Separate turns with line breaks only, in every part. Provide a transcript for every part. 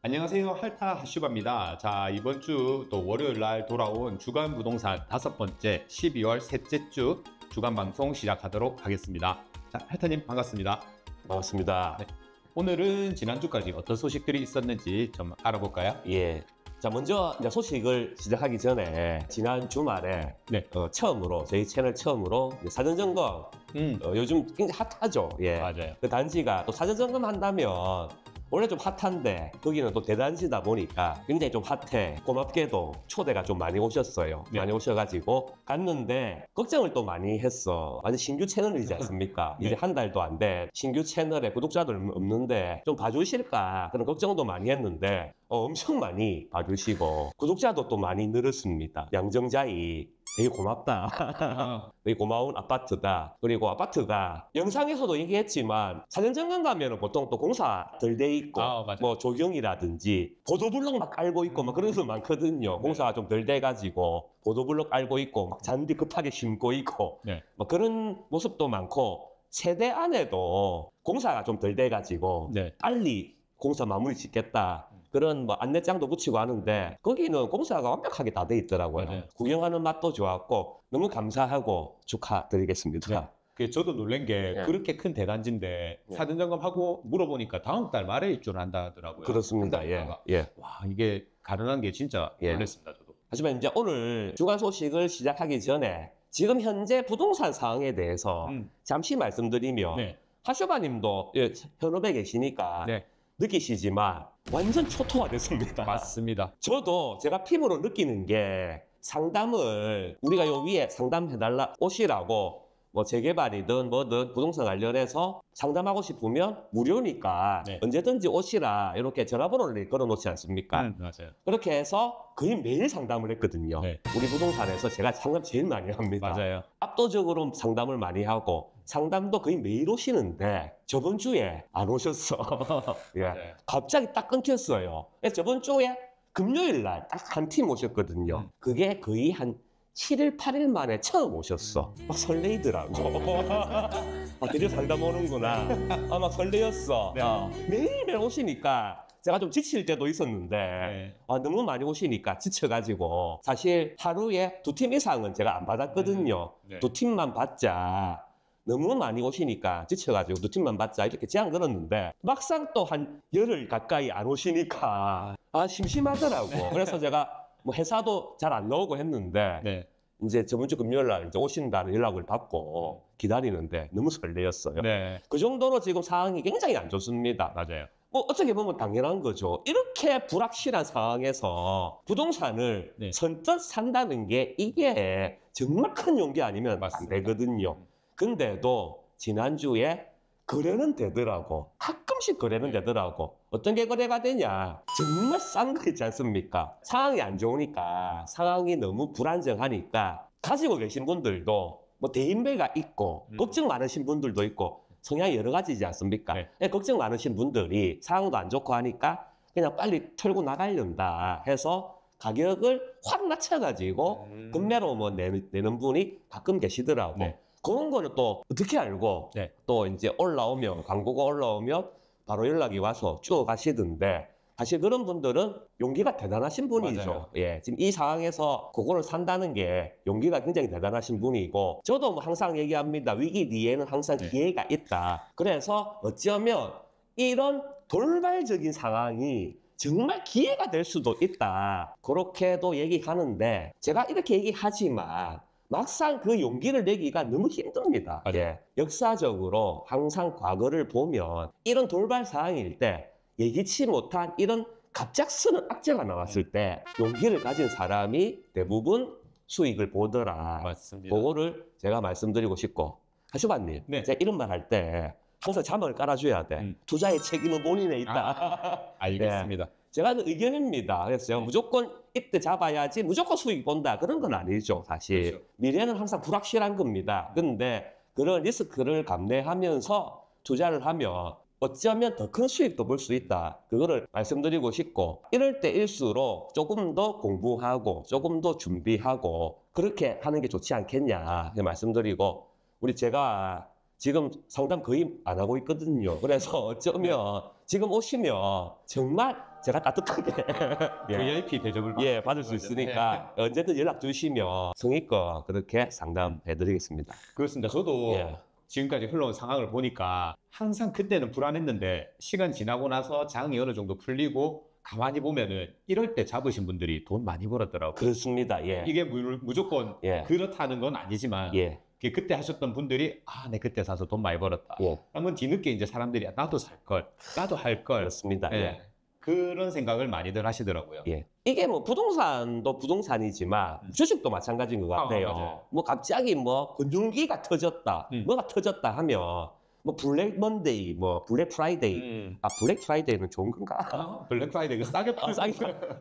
안녕하세요. 할타 하슈바입니다. 자, 이번 주 또 월요일 날 돌아온 주간 부동산 5번째 12월 셋째 주 주간 방송 시작하도록 하겠습니다. 자, 할타님 반갑습니다.
반갑습니다.
네. 오늘은 지난주까지 어떤 소식들이 있었는지 좀 알아볼까요?
예. 자, 먼저 이제 소식을 시작하기 전에 지난 주말에
네.
처음으로 저희 채널 처음으로 사전 점검 요즘 굉장히 핫하죠. 예.
맞아요.
그 단지가 또 사전 점검 한다면 원래 좀 핫한데 거기는 또 대단지다 보니까 굉장히 좀 핫해. 고맙게도 초대가 좀 많이 오셨어요.
네.
많이 오셔가지고 갔는데 걱정을 또 많이 했어. 완전 신규 채널이지 않습니까?
네.
이제 한 달도 안 돼. 신규 채널에 구독자들 없는데 좀 봐주실까? 그런 걱정도 많이 했는데 엄청 많이 봐주시고 구독자도 또 많이 늘었습니다. 양정자이 되게 고맙다. 되게 고마운 아파트다. 그리고 아파트가 영상에서도 얘기했지만 사전점검 가면은 보통 또 공사 덜 돼 있고
맞아요.
뭐 조경이라든지 보도블록 막 깔고 있고 막 그런 거 많거든요. 공사가 좀 덜 돼가지고 보도블록 깔고 있고 막 잔디 급하게 심고 있고
네.
뭐 그런 모습도 많고 세대 안에도 공사가 좀 덜 돼가지고
네.
빨리 공사 마무리 짓겠다. 그런 뭐 안내장도 붙이고 하는데 거기는 공사가 완벽하게 다 돼 있더라고요.
맞아요.
구경하는 맛도 좋았고 너무 감사하고 축하드리겠습니다.
네. 저도 놀란 게
네.
그렇게 큰 대단지인데
네.
사전 점검하고 물어보니까 다음 달 말에 입주를 한다더라고요.
그렇습니다.
한
예.
달다가.
예.
와, 이게 가능한 게 진짜
예.
놀랐습니다. 저도.
하지만 이제 오늘 주간 소식을 시작하기 전에 지금 현재 부동산 상황에 대해서 잠시 말씀드리면
네.
하쇼바님도 현업에 계시니까
네.
느끼시지만 완전 초토화됐습니다.
맞습니다.
저도 제가 피부로 느끼는 게 상담을 우리가 요 위에 상담해달라 오시라고 뭐 재개발이든 뭐든 부동산 관련해서 상담하고 싶으면 무료니까
네.
언제든지 오시라 이렇게 전화번호를 걸어놓지 않습니까?
맞아요.
그렇게 해서 거의 매일 상담을 했거든요.
네.
우리 부동산에서 제가 상담 제일 많이 합니다.
맞아요.
압도적으로 상담을 많이 하고 상담도 거의 매일 오시는데 저번 주에 안 오셨어. 예.
맞아요.
갑자기 딱 끊겼어요. 그래서 저번 주에 금요일 날 딱 한 팀 오셨거든요. 그게 거의 한 7일, 8일 만에 처음 오셨어. 막 설레이더라고. 아, 드디어 상담 오는구나. 아, 막 설레였어.
네.
매일매일 오시니까 제가 좀 지칠 때도 있었는데
네.
너무 많이 오시니까 지쳐가지고 사실 하루에 2팀 이상은 제가 안 받았거든요.
네.
2팀만 받자. 너무 많이 오시니까 지쳐가지고 2팀만 받자 이렇게 제안 걸었는데 막상 또 한 열흘 가까이 안 오시니까 심심하더라고. 그래서 제가 뭐 회사도 잘 안 나오고 했는데
네.
이제 저번 주 금요일 날 이제 오신다는 연락을 받고 기다리는데 너무 설레었어요.
네.
그 정도로 지금 상황이 굉장히 안 좋습니다.
맞아요.
뭐 어떻게 보면 당연한 거죠. 이렇게 불확실한 상황에서 부동산을
네.
선뜻 산다는 게 이게 정말 큰 용기 아니면
맞습니다.
안 되거든요. 근데도 지난주에 거래는 되더라고. 가끔씩 거래는 되더라고. 어떤 게 거래가 되냐. 정말 싼 거 있지 않습니까? 상황이 안 좋으니까, 상황이 너무 불안정하니까 가지고 계신 분들도 뭐 대인배가 있고 걱정 많으신 분들도 있고 성향이 여러 가지지 않습니까?
네.
걱정 많으신 분들이 상황도 안 좋고 하니까 그냥 빨리 털고 나가려다 해서 가격을 확 낮춰가지고 금매로 뭐 내는 분이 가끔 계시더라고.
네.
그런 거는 또 어떻게 알고
네.
또 이제 올라오면 광고가 올라오면 바로 연락이 와서 쭉 가시던데 사실 그런 분들은 용기가 대단하신 분이죠.
맞아요.
예, 지금 이 상황에서 그거를 산다는 게 용기가 굉장히 대단하신 분이고 저도 뭐 항상 얘기합니다. 위기 뒤에는 항상
네.
기회가 있다. 그래서 어쩌면 이런 돌발적인 상황이 정말 기회가 될 수도 있다. 그렇게도 얘기하는데 제가 이렇게 얘기하지만 막상 그 용기를 내기가 너무 힘듭니다.
맞아요.
예. 역사적으로 항상 과거를 보면 이런 돌발 상황일 때 예기치 못한 이런 갑작스런 악재가 나왔을 때 용기를 가진 사람이 대부분 수익을 보더라.
맞습니다.
그거를 제가 말씀드리고 싶고 하슈바님,
네.
제가 이런 말 할 때 항상 자막을 깔아줘야 돼. 투자의 책임은 본인에 있다.
알겠습니다.
제가 하는 의견입니다. 그래서 제가 무조건 이때 잡아야지 무조건 수익 본다. 그런 건 아니죠, 사실.
그렇죠.
미래는 항상 불확실한 겁니다. 근데 그런 리스크를 감내하면서 투자를 하면 어쩌면 더 큰 수익도 볼 수 있다. 그거를 말씀드리고 싶고 이럴 때일수록 조금 더 공부하고 조금 더 준비하고 그렇게 하는 게 좋지 않겠냐 말씀드리고 우리 제가 지금 상담 거의 안 하고 있거든요. 그래서 어쩌면 지금 오시면 정말 제가 따뜻하게 예,
VIP 대접을
예, 받을 수 있으니까 언제든 연락 주시면 성의껏 그렇게 상담해드리겠습니다.
그렇습니다. 저도
예.
지금까지 흘러온 상황을 보니까 항상 그때는 불안했는데 시간 지나고 나서 장이 어느 정도 풀리고 가만히 보면은 이럴 때 잡으신 분들이 돈 많이 벌었더라고요.
그렇습니다. 예.
이게 무조건
예.
그렇다는 건 아니지만
예.
그때 하셨던 분들이 내 그때 사서 돈 많이 벌었다.
예.
그러면 뒤늦게 이제 사람들이 나도 살 걸, 나도 할 걸.
그렇습니다.
예.
예.
그런 생각을 많이들 하시더라고요.
예. 이게 뭐 부동산도 부동산이지만 주식도 마찬가지인 것 같아요.
맞아요.
뭐 갑자기 뭐 금융기가 터졌다, 뭐가 터졌다 하면 뭐 블랙 먼데이, 뭐 블랙 프라이데이. 블랙 프라이데이는 좋은 건가?
블랙 프라이데이 싸게 팔고
싸게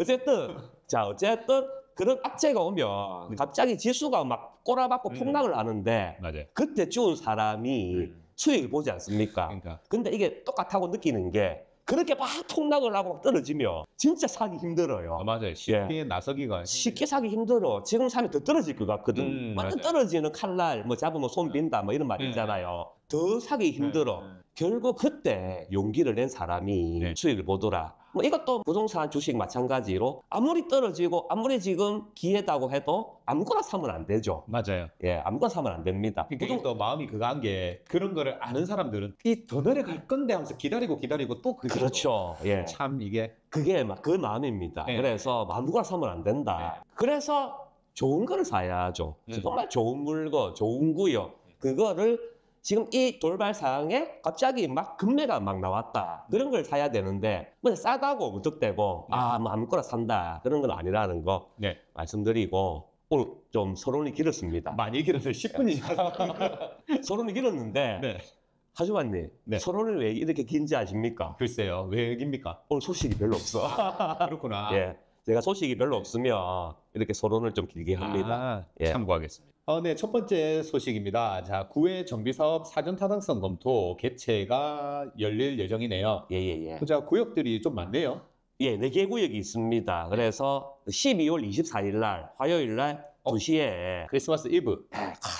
어쨌든 그런 악재가 오면 갑자기 지수가 막 꼬라박고 폭락을 하는데
맞아요.
그때 죽은 사람이 수익을 보지 않습니까?
그러니까
근데 이게 똑같다고 느끼는 게 그렇게 막 폭락을 하고 떨어지면 진짜 사기 힘들어요.
맞아요. 쉽게 나서기가
쉽게 사기 힘들어. 지금 사면 더 떨어질 것 같거든. 완전
맞아요.
떨어지는 칼날 뭐 잡으면 손 빈다 뭐 이런 말 있잖아요. 더 사기 힘들어. 결국 그때 용기를 낸 사람이
네.
수익을 보더라. 뭐 이것도 부동산 주식 마찬가지로 아무리 떨어지고 아무리 지금 기회다고 해도 아무거나 사면 안 되죠.
맞아요.
예, 아무거나 사면 안 됩니다.
그러니까 또 마음이 그거 한 게 그런 거를 아는 사람들은 이 더 내려갈 건데 하면서 기다리고 또
그렇죠. 예.
참 이게
그게 막 그 마음입니다.
네.
그래서 아무거나 사면 안 된다. 그래서 좋은 거를 사야죠. 정말 좋은 물건, 좋은 구역. 그거를 지금 이 돌발 상황에 갑자기 막 금매가 막 나왔다. 그런 걸 사야 되는데 뭐 싸다고 무턱대고 뭐 아무거나 산다. 그런 건 아니라는 거
네.
말씀드리고 오늘 좀 서론이 길었습니다.
많이 길어서 10분이
서론이 길었는데
네.
하주관님
네.
서론을 왜 이렇게 긴지 아십니까?
글쎄요. 왜 깁니까?
오늘 소식이 별로 없어.
그렇구나.
예, 제가 소식이 별로 없으면 이렇게 서론을 좀 길게 합니다. 예.
참고하겠습니다. 네, 첫 번째 소식입니다. 자, 구외 정비사업 사전 타당성 검토 개최가 열릴 예정이네요.
예.
자, 구역들이 좀 많네요.
예, 4개 구역이 있습니다. 그래서 12월 24일 날 화요일 날 2시에
크리스마스 이브.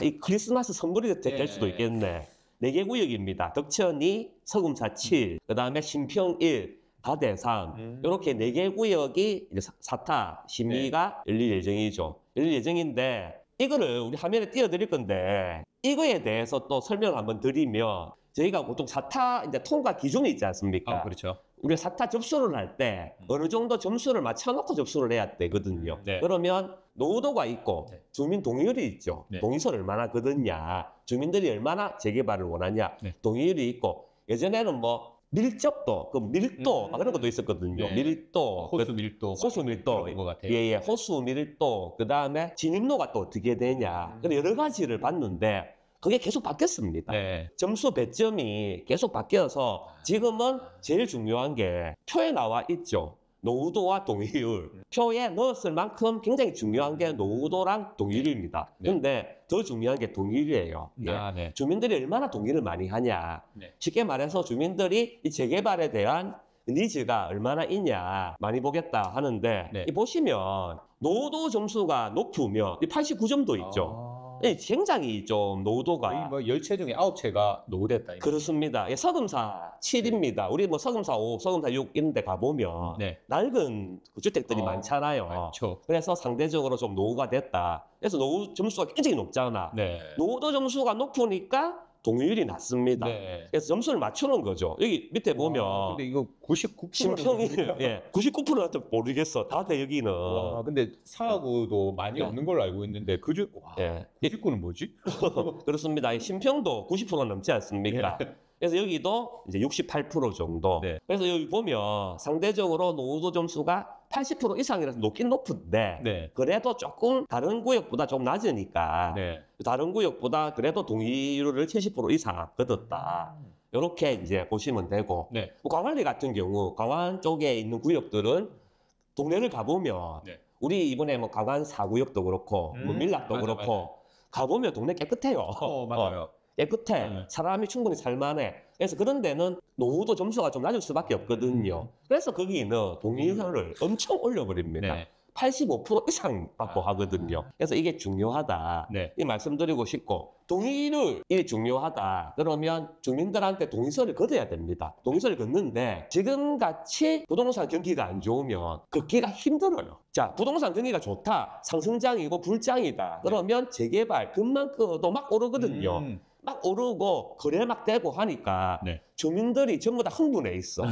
이 크리스마스 선물이 될 수도 있겠네. 4개 구역입니다. 덕천이 서금사 7, 그다음에 신평 1, 다대 3 이렇게 4개 구역이 이제 사타 심의가 열릴 예정이죠. 열릴 예정인데 이거를 우리 화면에 띄워드릴 건데 이거에 대해서 또 설명을 한번 드리면 저희가 보통 사타 이제 통과 기준이 있지 않습니까?
그렇죠.
우리가 사타 접수를 할 때 어느 정도 점수를 맞춰놓고 접수를 해야 되거든요.
네.
그러면 노후도가 있고
네.
주민 동의율이 있죠.
네.
동의서를 얼마나 거뒀냐, 주민들이 얼마나 재개발을 원하냐,
네.
동의율이 있고 예전에는 뭐 밀접도, 그 밀도 막 그런 것도 있었거든요.
네.
밀도,
호수 밀도,
호수 밀도,
그런 것 같아요.
예, 호수 밀도, 그 다음에 진입로가 또 어떻게 되냐, 그런 여러 가지를 봤는데 그게 계속 바뀌었습니다.
네.
점수 배점이 계속 바뀌어서 지금은 제일 중요한 게 표에 나와 있죠. 노후도와 동의율. 표에 넣었을 만큼 굉장히 중요한 게 노후도랑 동의율입니다.
네.
근데 더 중요한 게 동의율이에요. 예.
네.
주민들이 얼마나 동의를 많이 하냐.
네.
쉽게 말해서 주민들이 이 재개발에 대한 니즈가 얼마나 있냐 많이 보겠다 하는데
네.
이 보시면 노후도 점수가 높으면 89점도 있죠. 굉장히 좀 노후도가
거의 뭐 10채 중에 9채가 노후됐다.
그렇습니다. 예, 서금사 7입니다. 우리 뭐 서금사 5, 서금사 6 이런 데 가보면
네.
낡은 그 주택들이 많잖아요.
많죠.
그래서 상대적으로 좀 노후가 됐다. 그래서 노후 점수가 굉장히 높잖아.
네.
노후도 점수가 높으니까 동의율이 낮습니다.
네.
그래서 점수를 맞추는 거죠. 여기 밑에 보면
근데 이거 99%
신평이 99%한테 모르겠어. 다들 여기는
근데 사하구도 많이
네.
없는 걸로 알고 있는데 그중
예.
99는 뭐지?
그렇습니다. 신평도 90% 넘지 않습니까? 그래서 여기도 이제 68% 정도.
네.
그래서 여기 보면 상대적으로 노후도 점수가 80% 이상이라서 높긴 높은데
네.
그래도 조금 다른 구역보다 좀 낮으니까
네.
다른 구역보다 그래도 동의율을 70% 이상 거뒀다. 이렇게 이제 보시면 되고
네.
뭐 광안리 같은 경우 광안 쪽에 있는 구역들은 동네를 가보면
네.
우리 이번에 뭐 광안 4구역도 그렇고 뭐 밀락도
맞아,
그렇고 가보면 동네 깨끗해요.
맞아요.
깨끗해.
네.
사람이 충분히 살만해. 그래서 그런 데는 노후도 점수가 좀 낮을 수밖에 없거든요. 그래서 거기는 동의율을 엄청 올려버립니다.
네.
85% 이상 받고 하거든요. 그래서 이게 중요하다.
네.
이 말씀드리고 싶고 동의율이 중요하다. 그러면 주민들한테 동의서를 걷어야 됩니다. 동의서를 걷는데 지금같이 부동산 경기가 안 좋으면 걷기가 힘들어요. 자, 부동산 경기가 좋다. 상승장이고 불장이다. 그러면 재개발 금만 끊어도 막 오르거든요. 막 오르고 거래 막 되고 하니까
네.
주민들이 전부 다 흥분해 있어.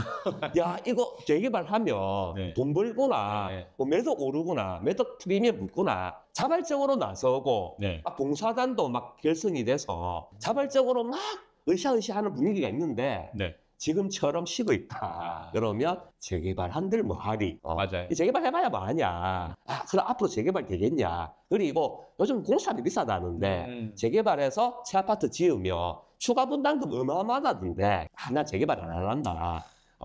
야, 이거 재개발하면
네.
돈 벌구나.
네.
뭐 매덕 오르구나. 매덕 프리미엄 붙구나. 자발적으로 나서고
네.
막 봉사단도 막 결성이 돼서 자발적으로 막 으쌰으쌰하는 분위기가 있는데
네.
지금처럼 쉬고 있다. 그러면 재개발 한들 뭐하리.
맞아요.
이 재개발 해봐야 뭐하냐. 아, 그럼 앞으로 재개발 되겠냐. 그리고 요즘 공사비 비싸다는데 재개발해서 새 아파트 지으면 추가 분담금 어마어마하다던데 나 재개발 안 할란다.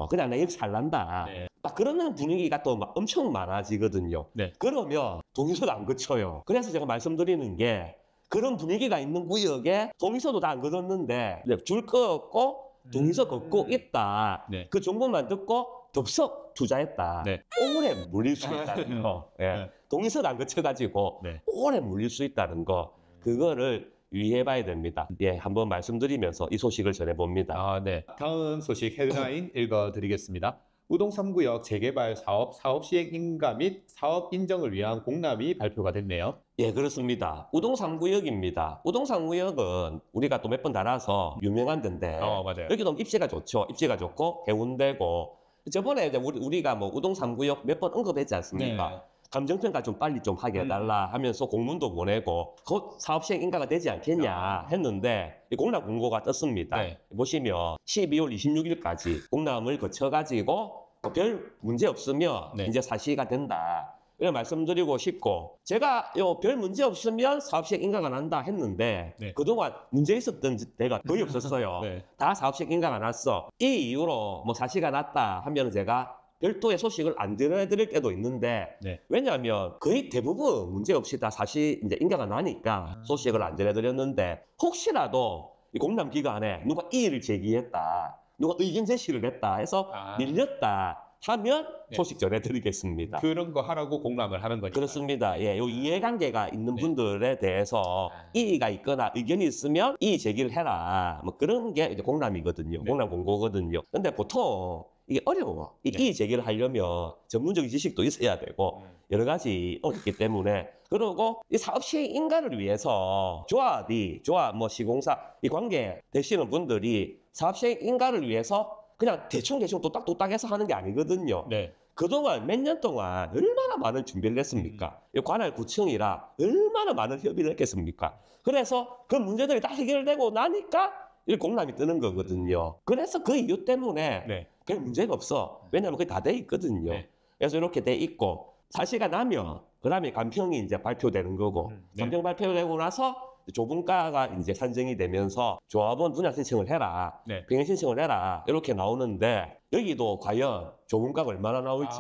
그냥 나 여기 살란다.
네.
막 그러는 분위기가 또 막 엄청 많아지거든요.
네.
그러면 동의서도 안 거쳐요. 그래서 제가 말씀드리는 게 그런 분위기가 있는 구역에 동의서도 다 안 거뒀는데 줄 거 없고 동의서 걷고 있다.
네.
그 정보만 듣고 덥석 투자했다.
네.
오래 물릴 수 있다는 거. 예.
네.
동의서를 안 거쳐가지고
네.
오래 물릴 수 있다는 거. 그거를 유의해봐야 됩니다. 예, 한번 말씀드리면서 이 소식을 전해봅니다.
네. 다음 소식 헤드라인 읽어드리겠습니다. 우동 3구역 재개발 사업 시행 인가 및 사업 인정을 위한 공람이 발표가 됐네요.
예, 그렇습니다. 우동 3구역입니다. 우동 3구역은 우리가 또 몇 번 달아서 유명한 데인데
맞아요.
여기도 입지가 좋죠. 입지가 좋고 해운대고 저번에 이제 우리가 뭐 우동 3구역 몇 번 언급했지 않습니까?
네.
감정평가 좀 빨리 좀 하게 해달라 하면서 공문도 보내고 곧 사업 시행 인가가 되지 않겠냐 했는데 이 공람 공고가 떴습니다.
네.
보시면 12월 26일까지 공람을 거쳐가지고 별 문제 없으면
네.
이제 사시가 된다. 이런 말씀드리고 싶고 제가 별 문제 없으면 사업 시행 인가가 난다 했는데
네.
그동안 문제 있었던 데가 거의 없었어요.
네.
다 사업 시행 인가가 났어. 이 이후로 뭐 사시가 났다 하면 제가 별도의 소식을 안 전해드릴 때도 있는데
네.
왜냐하면 거의 대부분 문제 없이 다 사실 이제 인가가 나니까 소식을 안 전해드렸는데 혹시라도 이 공람 기간에 누가 이의를 제기했다, 누가 의견 제시를 했다 해서 밀렸다 하면
네.
소식 전해드리겠습니다.
그런 거 하라고 공람을 하는 거니까.
그렇습니다. 예, 요 이해관계가 있는
네.
분들에 대해서 이의가 있거나 의견이 있으면 이의 제기를 해라. 뭐 그런 게 이제 공람이거든요.
네.
공람 공고거든요. 근데 보통 이게 어려워. 이
네.
이의 제기를 하려면 전문적인 지식도 있어야 되고 여러 가지 있기 때문에 그리고 이 사업 시행 인가를 위해서 조합 뭐 시공사 이 관계 되시는 분들이 사업 시행 인가를 위해서 그냥 대충 또딱또딱 해서 하는 게 아니거든요.
네.
그동안 몇 년 동안 얼마나 많은 준비를 했습니까? 이 관할 구청이라 얼마나 많은 협의를 했겠습니까? 그래서 그 문제들이 다 해결되고 나니까 이 공람이 뜨는 거거든요. 그래서 그 이유 때문에
네.
별 문제가 없어. 왜냐하면 그게 다 돼 있거든요.
네.
그래서 이렇게 돼 있고 사시가 나면 그다음에 감평이 이제 발표되는 거고
네.
감평 발표되고 나서 조분가가 이제 산정이 되면서 조합원 분양 신청을 해라,
네.
병행 신청을 해라 이렇게 나오는데 여기도 과연 조분가가 얼마나 나올지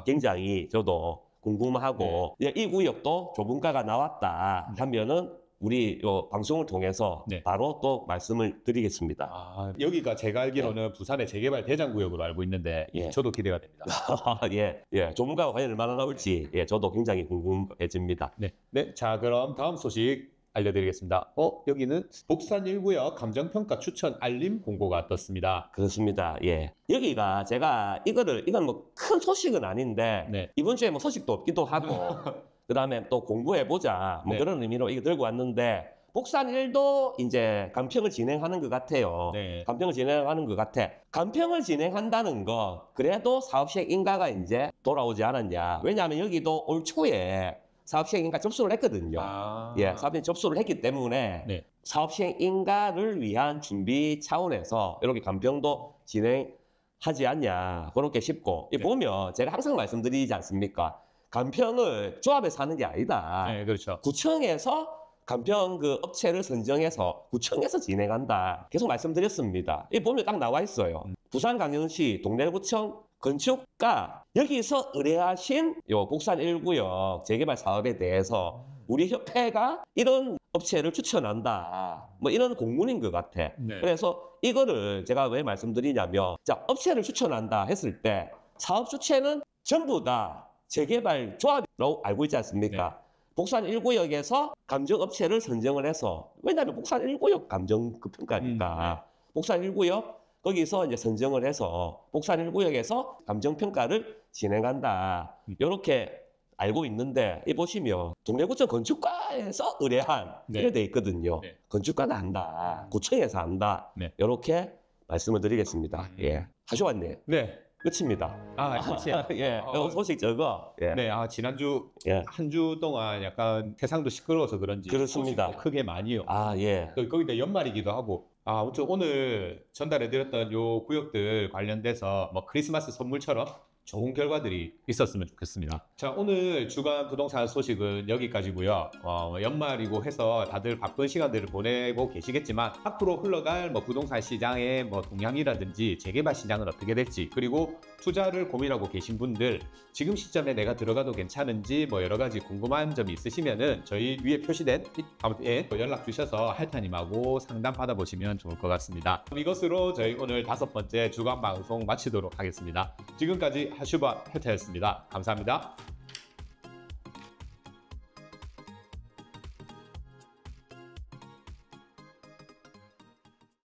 굉장히 저도 궁금하고 이 구역도 조분가가 나왔다 하면은 우리 요 방송을 통해서
네.
바로 또 말씀을 드리겠습니다.
여기가 제가 알기로는 부산의 재개발 대장구역으로 알고 있는데
예.
저도 기대가 됩니다.
예, 조분가가 과연 얼마나 나올지 예, 저도 굉장히 궁금해집니다.
네. 자, 그럼 다음 소식 알려드리겠습니다. 여기는 복산 1구역 감정평가 추천 알림 공고가 떴습니다.
그렇습니다. 예. 여기가 제가 이건 뭐 큰 소식은 아닌데
네.
이번 주에 뭐 소식도 없기도 하고 그다음에 또 공부해보자 뭐
네.
그런 의미로 이거 들고 왔는데 복산 1도 이제 감평을 진행하는 것 같아요.
네.
감평을 진행하는 것 같아. 감평을 진행한다는 거 그래도 사업 시행 인가가 이제 돌아오지 않았냐. 왜냐하면 여기도 올 초에 사업 시행 인가 접수를 했거든요. 예, 사업 시행 접수를 했기 때문에
네.
사업 시행 인가를 위한 준비 차원에서 이렇게 감평도 진행하지 않냐 그렇게 싶고
네.
보면 제가 항상 말씀드리지 않습니까? 감평을 조합에서 하는 게 아니다.
네, 그렇죠.
구청에서 감평 그 업체를 선정해서 구청에서 진행한다. 계속 말씀드렸습니다. 이 보면 딱 나와 있어요. 부산광역시 동래구청 건축가 여기서 의뢰하신 요 복산 1구역 재개발 사업에 대해서 우리 협회가 이런 업체를 추천한다. 뭐 이런 공문인 것 같아.
네.
그래서 이거를 제가 왜 말씀드리냐면 자, 업체를 추천한다 했을 때 사업 주체는 전부 다 재개발 조합이라고 알고 있지 않습니까? 복산 1구역에서 감정업체를 선정을 해서, 왜냐하면 복산 1구역 감정 그 평가니까 복산 1구역 거기서 이제 선정을 해서 복산 1구역에서 감정평가를 진행한다. 이렇게 알고 있는데, 이 보시면 동래구청 건축과에서 의뢰한
네.
이렇게 돼 있거든요.
네.
건축과가 한다. 구청에서 한다.
네.
이렇게 말씀을 드리겠습니다. 예. 하셔왔네.
네.
끝입니다.
끝이에요.
예. 소식 적어. 예.
네, 지난주
예.
한 주 동안 약간 세상도 시끄러워서 그런지
그렇습니다.
소식도 크게 많이요.
예.
거기다 연말이기도 하고. 아무튼 오늘 전달해드렸던 요 구역들 관련돼서 뭐 크리스마스 선물처럼 좋은 결과들이 있었으면 좋겠습니다. 자, 오늘 주간 부동산 소식은 여기까지고요. 연말이고 해서 다들 바쁜 시간들을 보내고 계시겠지만 앞으로 흘러갈 뭐 부동산 시장의 뭐 동향이라든지 재개발 시장은 어떻게 될지, 그리고 투자를 고민하고 계신 분들 지금 시점에 내가 들어가도 괜찮은지 뭐 여러 가지 궁금한 점이 있으시면은 저희 위에 표시된 아무튼 연락 주셔서 할타님하고 상담 받아보시면 좋을 것 같습니다. 이것으로 저희 오늘 5번째 주간 방송 마치도록 하겠습니다. 지금까지 하슈바 할타였습니다. 감사합니다.